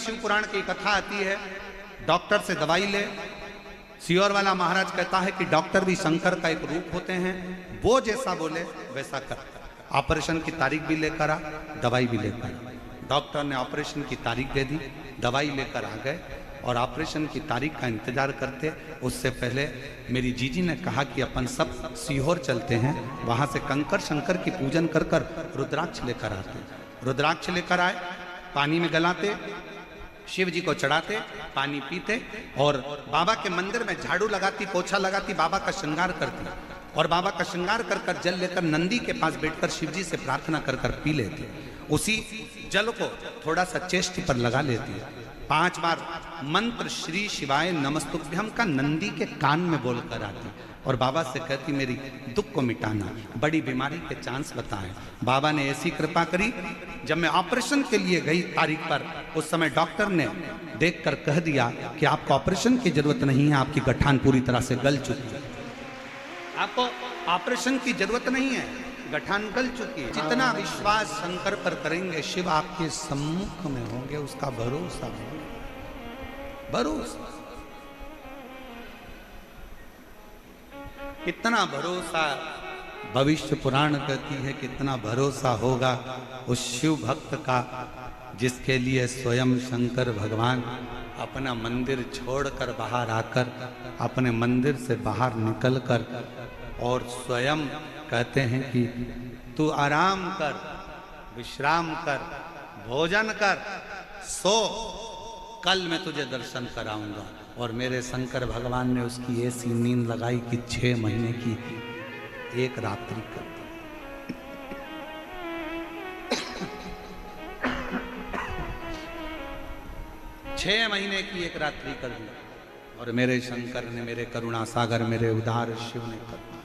शिव पुराण की कथा आती है, डॉक्टर से दवाई ले। सियोर वाला महाराज कहता है कि डॉक्टर भी शंकर का एक रूप होते हैं, वो जैसा बोले वैसा कर। ऑपरेशन की तारीख भी लेकर आ, दवाई भी लेकर आ। डॉक्टर ने ऑपरेशन की तारीख दे दी, दवाई लेकर आ गए और ऑपरेशन की तारीख का इंतजार करते। उससे पहले मेरी जीजी ने कहा कि अपन सब सीहोर चलते हैं, वहां से कंकर शंकर की पूजन कर कर रुद्राक्ष लेकर आते। रुद्राक्ष लेकर आए, पानी में गलाते, शिव जी को चढ़ाते, पानी पीते और बाबा के मंदिर में झाड़ू लगाती, पोछा लगाती, बाबा का श्रृंगार करती और बाबा का श्रृंगार कर कर जल लेकर नंदी के पास बैठकर शिव जी से प्रार्थना कर कर पी लेती। उसी जल को थोड़ा सा चेस्ट पर लगा लेती, 5 बार मंत्र श्री शिवाय नमस्तुभ्यम का नंदी के कान में बोलकर आती और बाबा से कहती मेरी दुख को मिटाना, बड़ी बीमारी के चांस बताएं। बाबा ने ऐसी कृपा करी, जब मैं ऑपरेशन के लिए गई तारीख पर, उस समय डॉक्टर ने देखकर कह दिया कि आपको ऑपरेशन की जरूरत नहीं है, आपकी गठान पूरी तरह से गल चुकी है, आपको ऑपरेशन की जरूरत नहीं है, गठान गल चुकी है। जितना विश्वास शंकर पर करेंगे, शिव आपके सम्मुख में होंगे, उसका भरोसा है, भरोसा। कितना भरोसा भविष्य पुराण कहती है, कितना भरोसा होगा उस शिव भक्त का जिसके लिए स्वयं शंकर भगवान अपना मंदिर छोड़कर बाहर आकर, अपने मंदिर से बाहर निकलकर और स्वयं कहते हैं कि तू आराम कर, विश्राम कर, भोजन कर, सो, कल मैं तुझे दर्शन कराऊंगा। और मेरे शंकर भगवान ने उसकी ऐसी नींद लगाई कि 6 महीने की एक रात्रि कर दी। 6 महीने की एक रात्रि कर दी और मेरे शंकर ने, मेरे करुणा सागर, मेरे उदार शिव ने कर दिया।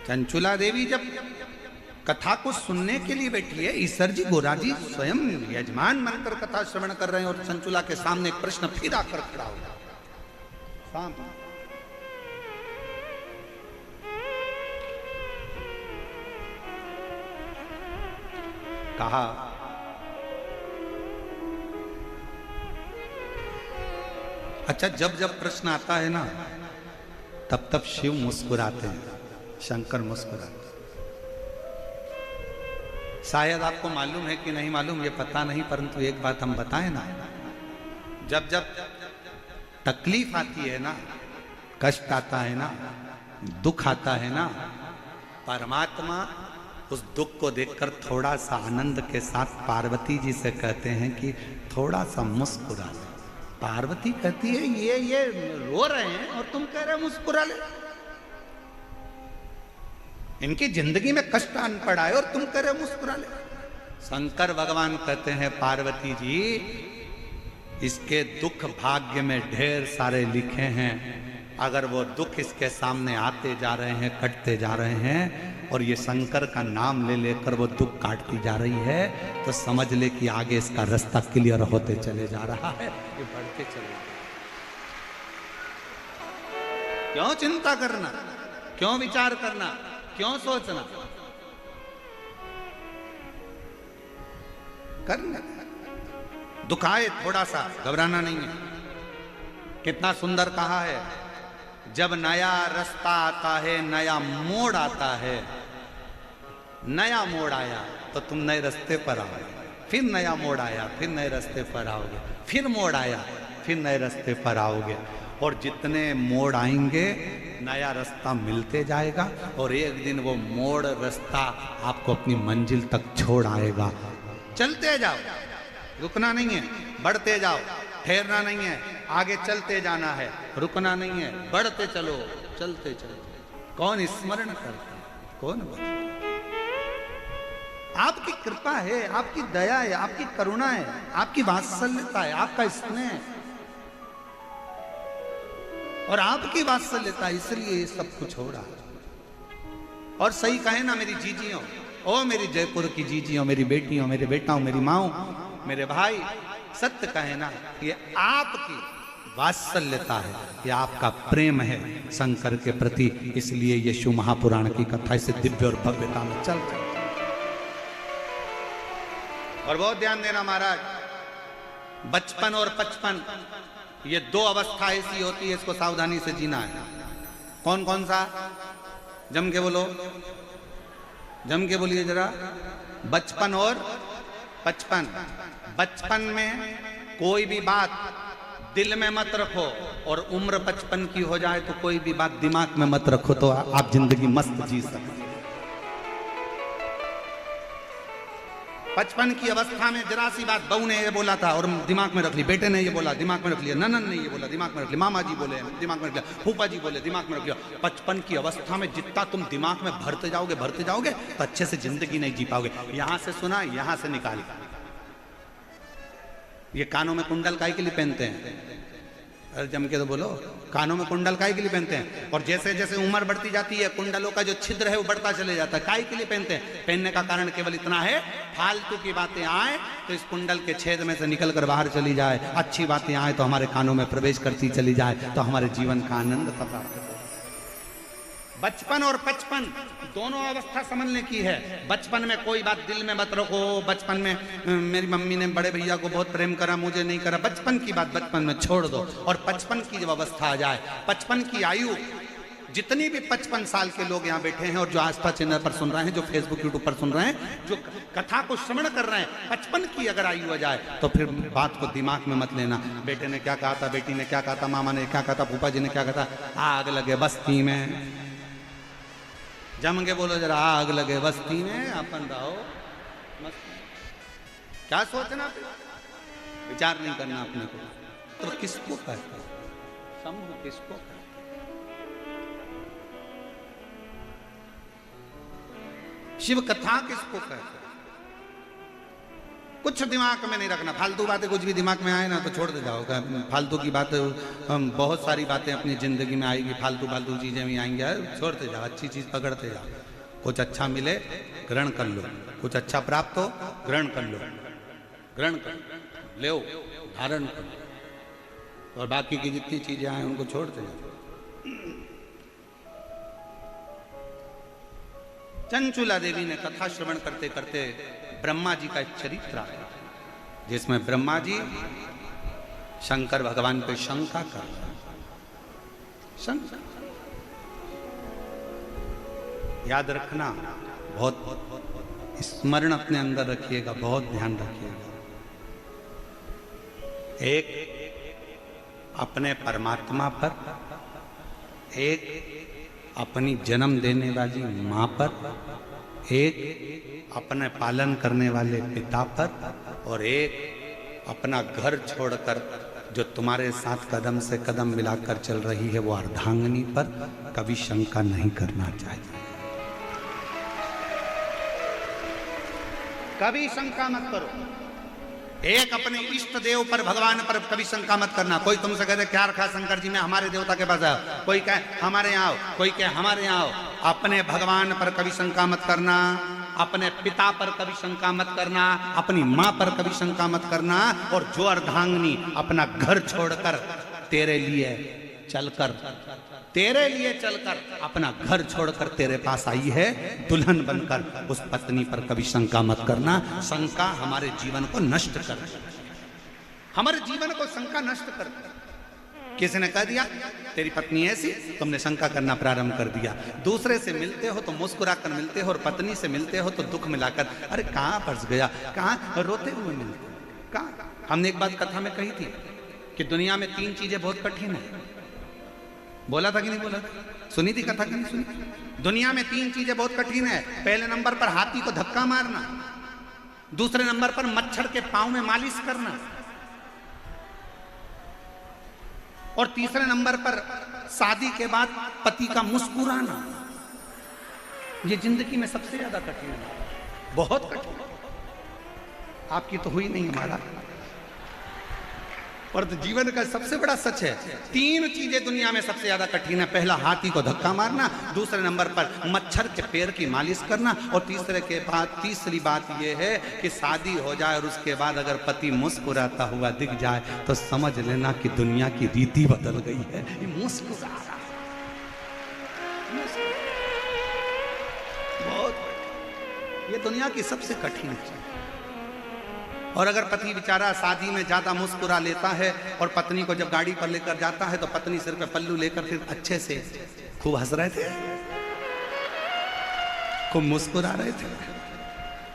चंचुला देवी जब कथा को सुनने के लिए बैठी है, ईश्वर जी गोरा जी स्वयं यजमान बनकर कथा श्रवण कर रहे हैं और चंचुला के सामने एक प्रश्न फिर आकर खड़ा हो गया। कहा अच्छा, जब जब प्रश्न आता है ना, तब तब शिव मुस्कुराते हैं, शंकर मुस्कुराते। शायद आपको मालूम है कि नहीं मालूम, ये पता नहीं, परंतु एक बात हम बताएं ना, जब जब तकलीफ आती है ना, कष्ट आता है ना, दुख आता है ना, परमात्मा उस दुख को देखकर थोड़ा सा आनंद के साथ पार्वती जी से कहते हैं कि थोड़ा सा मुस्कुरा ले। पार्वती कहती है ये रो रहे हैं और तुम कह रहे हो मुस्कुरा ले। इनकी जिंदगी में कष्ट आन पड़ा है और तुम कह रहे हो मुस्कुरा ले। शंकर भगवान कहते हैं पार्वती जी, इसके दुख भाग्य में ढेर सारे लिखे हैं, अगर वो दुख इसके सामने आते जा रहे हैं, कटते जा रहे हैं और ये शंकर का नाम ले लेकर वो दुख काटती जा रही है, तो समझ ले कि आगे इसका रास्ता क्लियर होते चले जा रहा है, ये बढ़ते चले जा रहा है। क्यों चिंता करना, क्यों विचार करना, क्यों सोचना, करना। दुख आए थोड़ा सा घबराना नहीं है। कितना सुंदर कहा है, जब नया रास्ता आता है, नया मोड़ आता है, नया मोड़ आया तो तुम नए रास्ते पर आओगे, फिर नया मोड़ आया, फिर नए रास्ते पर आओगे, फिर मोड़ आया, फिर नए रास्ते पर आओगे, और जितने मोड़ आएंगे नया रास्ता मिलते जाएगा और एक दिन वो मोड़ रास्ता आपको अपनी मंजिल तक छोड़ आएगा। चलते जाओ, रुकना नहीं है, बढ़ते जाओ, ठहरना नहीं है, आगे चलते जाना है, रुकना नहीं है, बढ़ते चलो, चलते चलो। कौन स्मरण करता है, कौन बोलता? आपकी कृपा है, आपकी दया है, आपकी करुणा है, आपकी वात्सल्यता है, आपका स्नेह है और आपकी वात्सल्यता, इसलिए ये सब कुछ हो रहा है। और सही कहे ना मेरी जीजियों, ओ मेरी जयपुर की जीजियों, मेरी बेटियों, मेरे बेटाओं, मेरी माओ, मेरे भाई, सत्य कहे ना, ये आपकी वात्सल्यता है, ये आपका प्रेम है शंकर के प्रति, इसलिए ये शिव महापुराण की कथा इसे दिव्य और भव्यता में चल। और बहुत ध्यान देना महाराज, बचपन और पचपन, ये दो अवस्था ऐसी होती है, इसको सावधानी से जीना है। कौन कौन सा? जम के बोलो, जम के बोलिए जरा। बचपन और पचपन। बचपन में कोई भी बात दिल में मत रखो, और उम्र 55 की हो जाए तो कोई भी बात दिमाग में मत रखो, तो आप जिंदगी मस्त जी सकते। 55 की अवस्था में जरा सी बात बहू ने ये बोला था और दिमाग में रख ली, बेटे ने ये बोला दिमाग में रख लिया, ननन ने ये बोला दिमाग में रख लिया, मामा जी बोले दिमाग में रख लिया, फूफा जी बोले दिमाग में रख लिया। 55 की अवस्था में जितना तुम दिमाग में भरते जाओगे तो अच्छे से जिंदगी नहीं जी पाओगे। यहां से सुना, यहां से निकाल। ये कानों में कुंडल काहे के लिए पहनते हैं? अरे जम के तो बोलो, कानों में कुंडल काहे के लिए पहनते हैं? और जैसे जैसे उम्र बढ़ती जाती है कुंडलों का जो छिद्र है वो बढ़ता चले जाता है। काहे के लिए पहनते हैं? पहनने का कारण केवल इतना है, फालतू की बातें आए तो इस कुंडल के छेद में से निकल कर बाहर चली जाए, अच्छी बातें आए तो हमारे कानों में प्रवेश करती चली जाए, तो हमारे जीवन का आनंद प्राप्त हो। बचपन और 55 दोनों अवस्था समझने की है। बचपन में कोई बात दिल में मत रखो। बचपन में मेरी मम्मी ने बड़े भैया को बहुत प्रेम करा, मुझे नहीं करा, बचपन की बात बचपन में छोड़ दो। और 55 की जब अवस्था आ जाए, 55 की आयु, जितनी भी 55 साल के लोग यहाँ बैठे हैं और जो आस्था चैनल पर सुन रहे हैं, जो फेसबुक यूट्यूब पर सुन रहे हैं, जो कथा को श्रवण कर रहे हैं, 55 की अगर आयु आ जाए तो फिर बात को दिमाग में मत लेना। बेटे ने क्या कहा था, बेटी ने क्या कहा था, मामा ने क्या कहा था, फूफा जी ने क्या कहा था। आग लगे बस्ती में, जम के बोलो जरा, आग लगे बस्ती में, अपन रहो मस्ती। क्या सोचना, विचार नहीं करना अपने को। तो किसको कहते समूह, किसको कहते? शिव कथा किसको कहते? कुछ दिमाग में नहीं रखना, फालतू बातें कुछ भी दिमाग में आए ना तो छोड़ दे जाओ। फालतू की बात, बहुत सारी बातें अपनी जिंदगी में आएगी, फालतू फालतू चीजें भी आएंगी, छोड़ते जाओ, अच्छी चीज पकड़ते जाओ। कुछ अच्छा मिले ग्रहण कर लो, कुछ अच्छा प्राप्त हो ग्रहण कर लो, ग्रहण कर लो, धारण कर लो, और बाकी की जितनी चीजें आए उनको छोड़ते जाओ। चंचुला देवी ने कथा श्रवण करते करते ब्रह्मा जी का एक चरित्र आया, जिसमें ब्रह्मा जी शंकर भगवान पे शंका कर रहे हैं। शंका याद रखना, बहुत स्मरण अपने अंदर रखिएगा, बहुत ध्यान रखिएगा। एक अपने परमात्मा पर, एक अपनी जन्म देने वाली माँ पर, एक अपने पालन करने वाले पिता पर, और एक अपना घर छोड़कर जो तुम्हारे साथ कदम से कदम मिलाकर चल रही है वो अर्धांगिनी पर कभी शंका नहीं करना चाहिए। कभी शंका मत करो। एक अपने इष्ट देव पर, भगवान पर कभी शंका मत करना। कोई तुमसे कहते क्या रखा शंकर जी में, हमारे देवता के पास आओ, कोई कहे हमारे यहाँ आओ, कोई कहे हमारे यहाँ आओ। अपने भगवान पर कभी शंका मत करना, अपने पिता पर कभी शंका मत करना, अपनी माँ पर कभी शंका मत करना। और जो अर्धांगिनी अपना घर छोड़कर तेरे लिए चलकर अपना घर छोड़कर तेरे पास आई है दुल्हन बनकर, उस पत्नी पर कभी शंका मत करना। शंका हमारे जीवन को नष्ट कर, हमारे जीवन को शंका नष्ट कर। किसी ने कह दिया तेरी पत्नी ऐसी, तुमने शंका करना प्रारंभ कर दिया। दूसरे से मिलते हो तो मुस्कुराकर मिलते हो, और पत्नी से मिलते हो तो दुख मिलाकर, अरे कहाँ फंस गया, कहाँ रोते हुए मिलते, कहाँ। हमने एक बात कथा में कही थी कि दुनिया में 3 चीजें बहुत कठिन है। बोला था कि नहीं बोला था? सुनी थी कथा कि नहीं सुनी? दुनिया में 3 चीजें बहुत कठिन है। पहले नंबर पर हाथी को धक्का मारना, दूसरे नंबर पर मच्छर के पांव में मालिश करना, और तीसरे नंबर पर शादी के बाद पति का मुस्कुराना। ये जिंदगी में सबसे ज्यादा कठिन है, बहुत कठिन। आपकी तो हुई नहीं, हमारा और तो जीवन का सबसे बड़ा सच है। 3 चीजें दुनिया में सबसे ज्यादा कठिन है। पहला हाथी को धक्का मारना, दूसरे नंबर पर मच्छर के पैर की मालिश करना, और तीसरी बात यह है कि शादी हो जाए और उसके बाद अगर पति मुस्कुराता हुआ दिख जाए तो समझ लेना कि दुनिया की रीति बदल गई है। ये मुस्कुरा रहा बहुत, ये दुनिया की सबसे कठिन चीज। और अगर पति बेचारा शादी में ज्यादा मुस्कुरा लेता है और पत्नी को जब गाड़ी पर लेकर जाता है तो पत्नी सिर पे पल्लू लेकर फिर अच्छे से खूब हंस रहे थे, खूब मुस्कुरा रहे थे।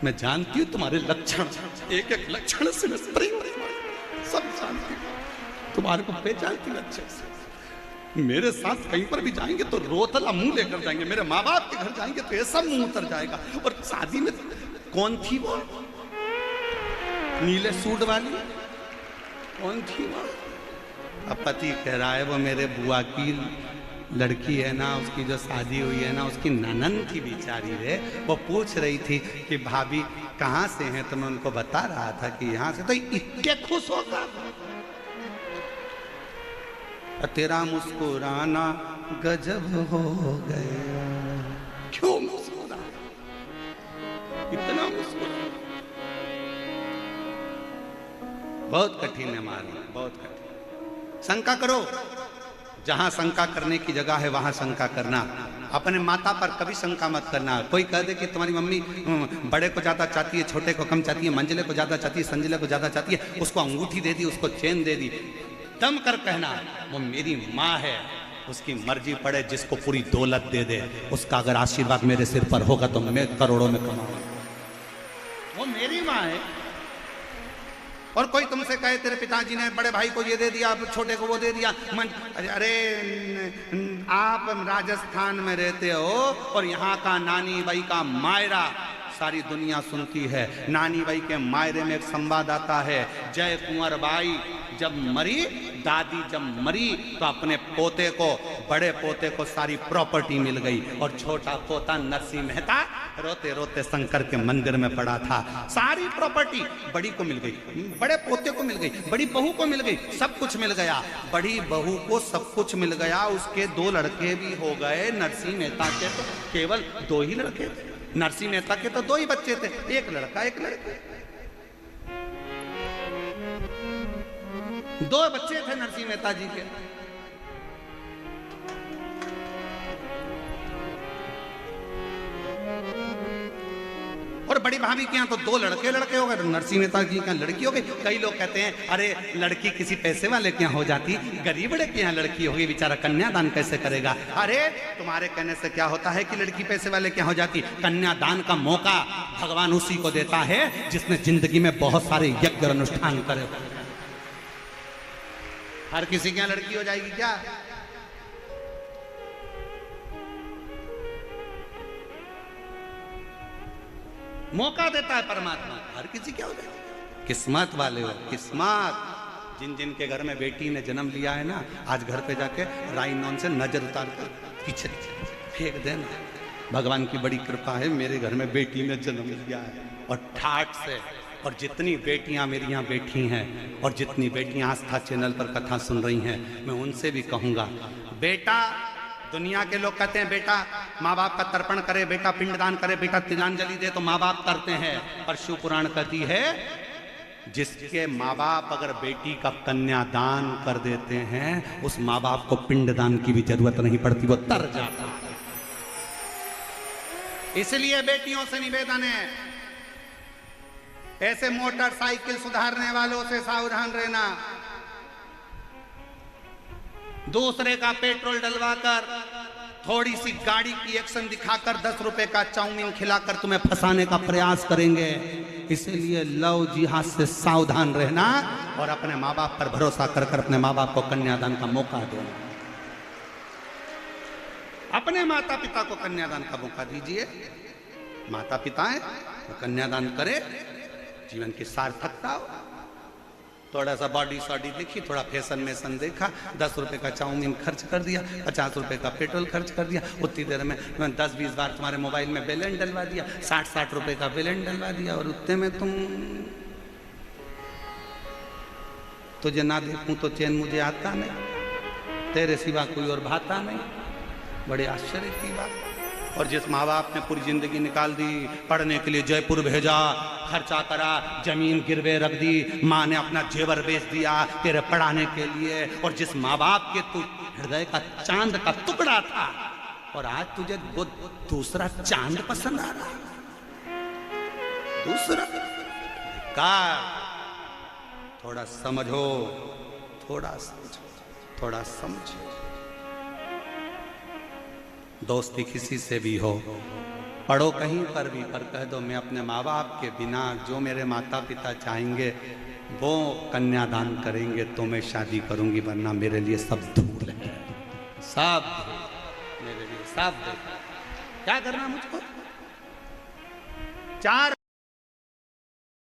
मैं जानती हूँ तुम्हारे लक्षण, एक एक लक्षण से मैं सब जानती हूँ, तुम्हारे को पहचानती हूँ अच्छे से। मेरे साथ कहीं पर भी जाएंगे तो रोतला मुंह लेकर जाएंगे, मेरे माँ बाप के घर जाएंगे तो ऐसा मुंह उतर जाएगा। और शादी में कौन थी वो नीले सूट वाली, कौन थी वो? अब पति कह रहा है वो मेरे बुआ की लड़की है ना, उसकी जो शादी हुई है ना, उसकी ननद थी बेचारी रे, वो पूछ रही थी कि भाभी कहाँ से हैं, तो मैं उनको बता रहा था कि यहाँ से। तो इतने खुश होगा, तेरा मुस्कुराना गजब हो गया। क्यों मुस्कुरा, इतना मुस्कुरा? बहुत कठिन है मालूम, बहुत कठिन। शंका करो, जहां शंका करने की जगह है वहां शंका करना। अपने माता पर कभी शंका मत करना। कोई कह दे कि तुम्हारी मम्मी बड़े को ज्यादा चाहती है, छोटे को कम चाहती है, मंजिले को ज्यादा चाहती है, संजिले को ज्यादा चाहती है, उसको अंगूठी दे दी, उसको चेन दे दी, दम कर कहना वो मेरी माँ है, उसकी मर्जी पड़े जिसको पूरी दौलत दे दे, उसका अगर आशीर्वाद मेरे सिर पर होगा तो मैं करोड़ों में कमाऊंगा, वो मेरी माँ है। और कोई तुमसे कहे तेरे पिताजी ने बड़े भाई को ये दे दिया, छोटे को वो दे दिया, अरे आप राजस्थान में रहते हो और यहाँ का नानी बाई का मायरा सारी दुनिया सुनती है। नानी बाई के मायरे में एक संवाद आता है, जय कुंवर बाई जब मरी, दादी जब मरी तो अपने पोते को, बड़े पोते को सारी प्रॉपर्टी मिल गई और छोटा पोता नरसिंह मेहता रोते रोते शंकर के मंदिर में पड़ा था। सारी प्रॉपर्टी बड़ी को मिल गई, बड़े पोते को मिल गई, बड़ी बहू को मिल गई, सब कुछ मिल गया। बड़ी बहू को सब कुछ मिल गया, उसके 2 लड़के भी हो गए। नरसिंह मेहता के तो केवल 2 ही लड़के थे, नरसिंह मेहता के तो 2 ही बच्चे थे, एक लड़का एक लड़की। 2 बच्चे थे नरसिंह मेहता जी के। और बड़ी भाभी के यहाँ तो 2 लड़के लड़के हो गए, नरसिंह मेहता जी के यहाँ लड़की हो गई। कई लोग कहते हैं अरे लड़की किसी पैसे वाले के यहाँ हो जाती, गरीब बड़े के यहाँ लड़की होगी, बेचारा कन्यादान कैसे करेगा? अरे तुम्हारे कहने से क्या होता है कि लड़की पैसे वाले के यहाँ हो जाती? कन्यादान का मौका भगवान उसी को देता है जिसने जिंदगी में बहुत सारे यज्ञ अनुष्ठान करे। हर किसी के यहाँ लड़की हो जाएगी क्या? मौका देता है परमात्मा, हर किसी क्या हो जाएगी। किस्मत वाले हो, किस्मत। जिन जिन के घर में बेटी ने जन्म लिया है ना, आज घर पे जाके राइनॉन से नजर उतार कर पीछे फेंक देना, भगवान की बड़ी कृपा है मेरे घर में बेटी ने जन्म लिया है। और ठाठ से, और जितनी बेटियां मेरी यहाँ बैठी हैं और जितनी बेटियां आस्था चैनल पर कथा सुन रही हैं, मैं उनसे भी कहूँगा, बेटा, दुनिया के लोग कहते हैं बेटा माँ बाप का तर्पण करे, बेटा पिंडदान करे, बेटा तिलांजलि दे, तो माँ बाप करते हैं। पर शिव पुराण कहती है जिसके माँ बाप अगर बेटी का कन्यादान कर देते हैं, उस माँ बाप को पिंडदान की भी जरूरत नहीं पड़ती, वो तर जाता है। इसलिए बेटियों से निवेदन है, ऐसे मोटरसाइकिल सुधारने वालों से सावधान रहना। दूसरे का पेट्रोल डलवाकर, थोड़ी सी गाड़ी की एक्शन दिखाकर 10 रुपए का चाउमीन खिलाकर तुम्हें फंसाने का प्रयास करेंगे। इसलिए लव जिहाद से सावधान रहना और अपने माँ बाप पर भरोसा कर कर अपने माँ बाप को कन्यादान का मौका देना। अपने माता पिता को कन्यादान का मौका दीजिए। माता पिता है तो कन्यादान करे, जीवन की सार्थकता हो। थोड़ा सा बॉडी शॉडी देखी, थोड़ा फैशन मेशन देखा, 10 रुपए का चाउमीन खर्च कर दिया, 50 रुपए का पेट्रोल खर्च कर दिया, उतनी देर में 10-20 बार तुम्हारे मोबाइल में बैलेंस डलवा दिया, 60-60 रुपए का बैलेंस डलवा दिया, और उतने में तुझे ना देखूं तो चैन मुझे आता नहीं, तेरे सिवा कोई और भाता नहीं। बड़े आश्चर्य की बात। और जिस माँ बाप ने पूरी जिंदगी निकाल दी, पढ़ने के लिए जयपुर भेजा, खर्चा करा, जमीन गिरवे रख दी, माँ ने अपना जेवर बेच दिया तेरे पढ़ाने के लिए, और जिस माँ बाप के तू हृदय का चांद का टुकड़ा था, और आज तुझे वो दूसरा चांद पसंद आ रहा, दूसरा का थोड़ा समझो, थोड़ा समझो, थोड़ा समझो। दोस्ती किसी से भी हो, पढ़ो कहीं पर भी, पर कह दो मैं अपने माँ बाप के बिना जो मेरे माता पिता चाहेंगे वो कन्यादान करेंगे तो मैं शादी करूंगी, वरना मेरे लिए सब धूल है, सब मेरे लिए सब। क्या करना मुझको? 4